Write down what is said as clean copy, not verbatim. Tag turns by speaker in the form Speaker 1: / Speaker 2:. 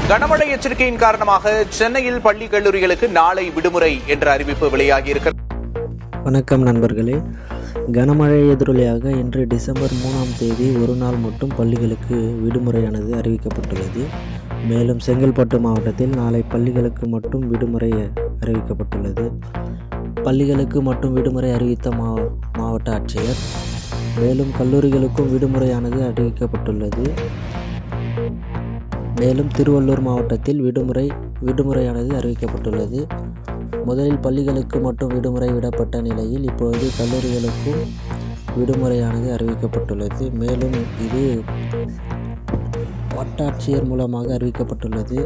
Speaker 1: கனமழை எச்சரிக்கையின் காரணமாக சென்னையில் பள்ளி கல்லூரிகளுக்கு நாளை விடுமுறை என்ற அறிவிப்பு வெளியாகியிருக்கிறது.
Speaker 2: வணக்கம் நண்பர்களே, கனமழை எதிரொலியாக இன்று டிசம்பர் 3ஆம் தேதி ஒரு நாள் மட்டும் பள்ளிகளுக்கு விடுமுறையானது அறிவிக்கப்பட்டுள்ளது. மேலும் செங்கல்பட்டு மாவட்டத்தில் நாளை பள்ளிகளுக்கு மட்டும் விடுமுறை அறிவிக்கப்பட்டுள்ளது. பள்ளிகளுக்கு மட்டும் விடுமுறை அறிவித்த மாவட்ட ஆட்சியர். மேலும் கல்லூரிகளுக்கும் விடுமுறையானது அறிவிக்கப்பட்டுள்ளது. மேலும் திருவள்ளூர் மாவட்டத்தில் விடுமுறையானது அறிவிக்கப்பட்டுள்ளது. முதலில் பள்ளிகளுக்கு மட்டும் விடுமுறை விடப்பட்ட நிலையில் இப்பொழுது கல்லூரிகளுக்கும் விடுமுறையானது அறிவிக்கப்பட்டுள்ளது. மேலும் இது வட்டாட்சியர் மூலமாக அறிவிக்கப்பட்டுள்ளது.